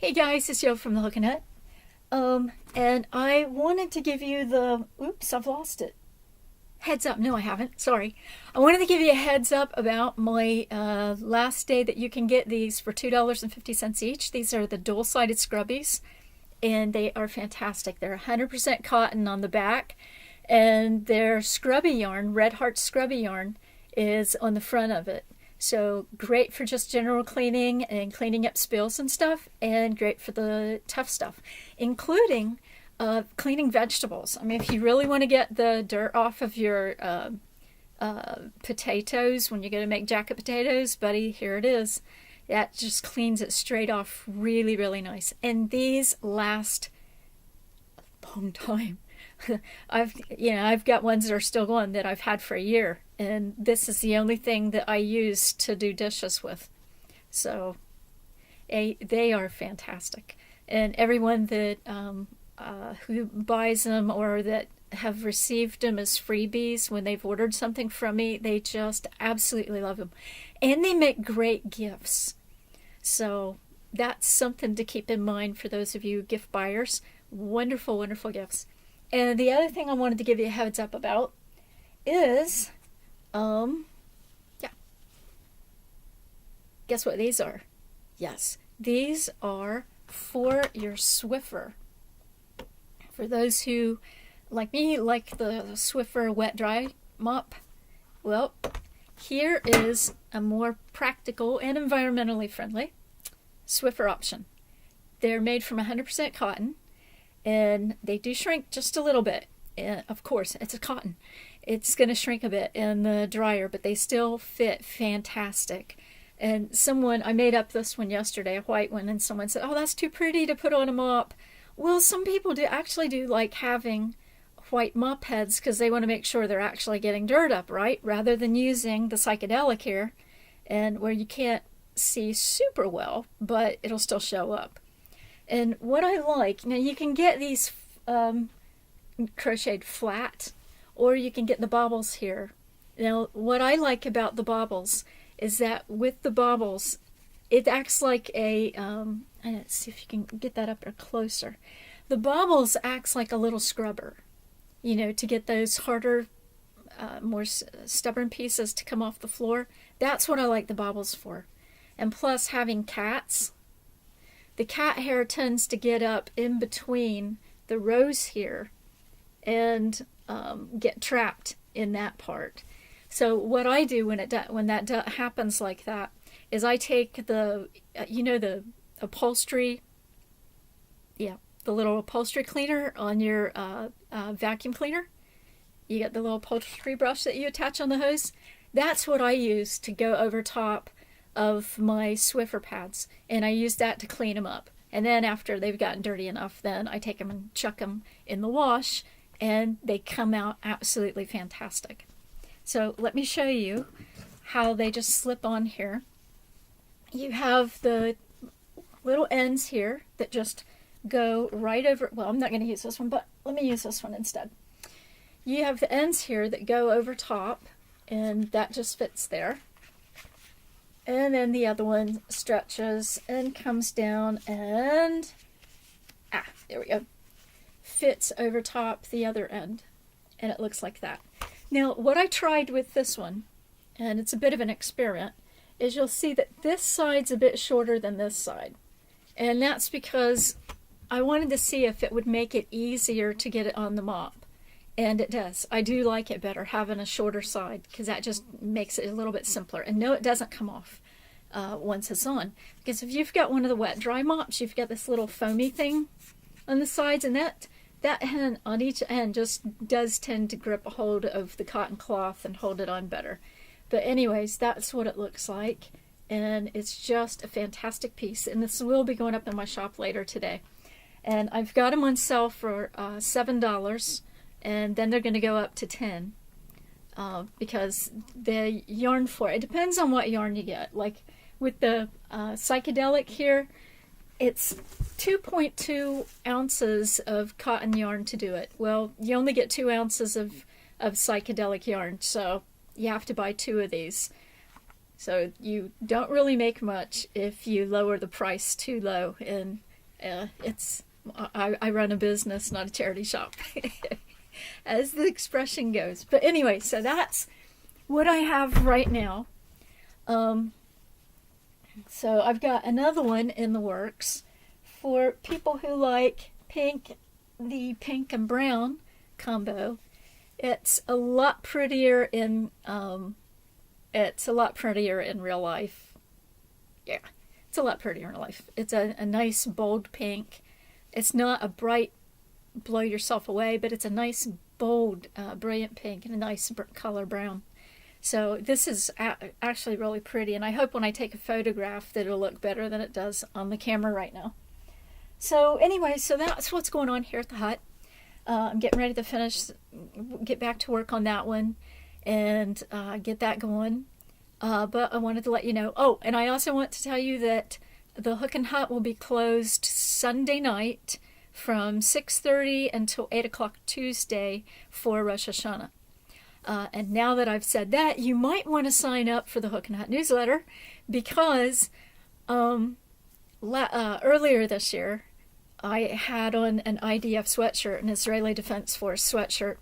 Hey guys, it's Joe from the Hookin. And I wanted to give you the, oops, I've lost it. Heads up. No, I haven't. Sorry. I wanted to give you a heads up about my last day that you can get these for $2.50 each. These are the dual-sided scrubbies, and they are fantastic. They're 100% cotton on the back, and their scrubby yarn, Red Heart scrubby yarn, is on the front of it. So great for just general cleaning and cleaning up spills and stuff, and great for the tough stuff, including cleaning vegetables. I mean, if you really want to get the dirt off of your potatoes when you're going to make jacket potatoes, buddy, here it is. That just cleans it straight off really, really nice. And these last a long time. I've got ones that are still going that I've had for a year, and this is the only thing that I use to do dishes with. So they are fantastic, and everyone that who buys them or that have received them as freebies when they've ordered something from me, they just absolutely love them, and they make great gifts. So that's something to keep in mind for those of you gift buyers. Wonderful, wonderful gifts. And the other thing I wanted to give you a heads up about is, yeah, guess what these are? Yes, these are for your Swiffer. For those who, like me, like the Swiffer wet dry mop, well, here is a more practical and environmentally friendly Swiffer option. They're made from 100% cotton. And they do shrink just a little bit. And of course, it's a cotton. It's going to shrink a bit in the dryer, but they still fit fantastic. And I made up this one yesterday, a white one, and someone said, oh, that's too pretty to put on a mop. Well, some people do like having white mop heads because they want to make sure they're actually getting dirt up, right? Rather than using the psychedelic here, and where you can't see super well, but it'll still show up. And what I like, now you can get these crocheted flat, or you can get the bobbles here. Now, what I like about the bobbles is that with the bobbles, it acts like a, let's see if you can get that up there closer. The bobbles acts like a little scrubber, to get those harder, more stubborn pieces to come off the floor. That's what I like the bobbles for. And plus, having cats, the cat hair tends to get up in between the rows here and get trapped in that part. So what I do when that happens like that is I take the upholstery, the little upholstery cleaner on your vacuum cleaner. You get the little upholstery brush that you attach on the hose. That's what I use to go over top of my Swiffer pads, and I use that to clean them up. And then after they've gotten dirty enough, then I take them and chuck them in the wash, and they come out absolutely fantastic. So let me show you how they just slip on here. You have the little ends here that just go right over, well, I'm not going to use this one, but let me use this one instead. You have the ends here that go over top, and that just fits there. And then the other one stretches and comes down and, there we go, fits over top the other end. And it looks like that. Now, what I tried with this one, and it's a bit of an experiment, is you'll see that this side's a bit shorter than this side. And that's because I wanted to see if it would make it easier to get it on the mop. And it does. I do like it better having a shorter side because that just makes it a little bit simpler. And no, it doesn't come off once it's on. Because if you've got one of the wet dry mops, you've got this little foamy thing on the sides, and that hand on each end just does tend to grip a hold of the cotton cloth and hold it on better. But anyways, that's what it looks like. And it's just a fantastic piece. And this will be going up in my shop later today. And I've got them on sale for $7. And then they're going to go up to 10 because the yarn for it depends on what yarn you get. Like with the psychedelic here, it's 2.2 ounces of cotton yarn to do it. Well, you only get 2 ounces of psychedelic yarn, so you have to buy 2 of these. So you don't really make much if you lower the price too low, and I run a business, not a charity shop, as the expression goes. But anyway, so that's what I have right now. So I've got another one in the works for people who like pink, the pink and brown combo. It's a lot prettier in real life. Yeah, it's a lot prettier in real life. It's a nice bold pink. It's not a bright blow yourself away, but it's a nice bold brilliant pink and a nice color brown. So this is actually really pretty, and I hope when I take a photograph that it'll look better than it does on the camera right now. So anyway, so that's what's going on here at the hut. I'm getting ready to get back to work on that one and get that going. But I wanted to let you know. Oh, and I also want to tell you that the Hookin' Hut will be closed Sunday night from 6:30 until 8 o'clock Tuesday for Rosh Hashanah. And now that I've said that, you might want to sign up for the Hookin' Hut newsletter because earlier this year, I had on an IDF sweatshirt, an Israeli Defense Force sweatshirt,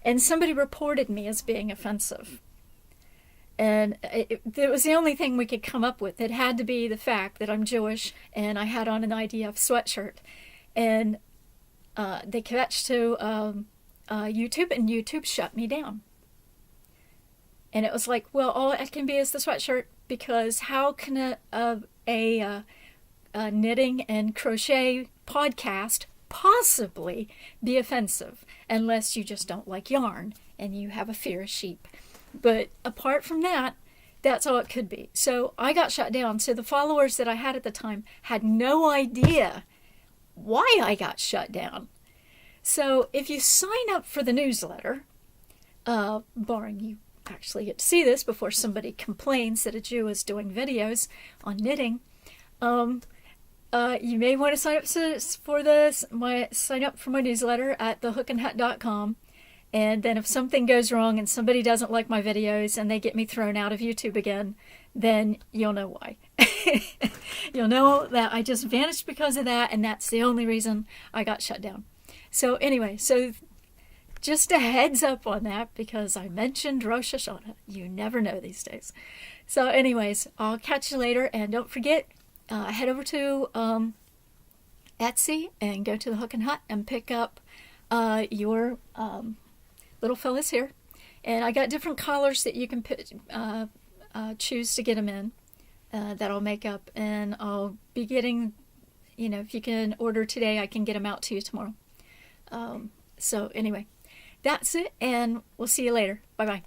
and somebody reported me as being offensive. And it was the only thing we could come up with. It had to be the fact that I'm Jewish and I had on an IDF sweatshirt. And they catched to YouTube, and YouTube shut me down. And it was like, well, all it can be is the sweatshirt, because how can a knitting and crochet podcast possibly be offensive unless you just don't like yarn and you have a fear of sheep? But apart from that, that's all it could be. So I got shut down. So the followers that I had at the time had no idea why I got shut down. So if you sign up for the newsletter, barring you actually get to see this before somebody complains that a Jew is doing videos on knitting, you may want to sign up for my newsletter at thehookinhut.com. And then if something goes wrong and somebody doesn't like my videos and they get me thrown out of YouTube again, then you'll know why. You'll know that I just vanished because of that, and that's the only reason I got shut down. So anyway, so just a heads up on that, because I mentioned Rosh Hashanah. You never know these days. So anyways, I'll catch you later, and don't forget, head over to Etsy and go to the Hookin' Hut and pick up your little fellas here. And I got different collars that you can choose to get them in that I'll make up, and I'll be getting, if you can order today, I can get them out to you tomorrow. So anyway, that's it, and we'll see you later. Bye-bye.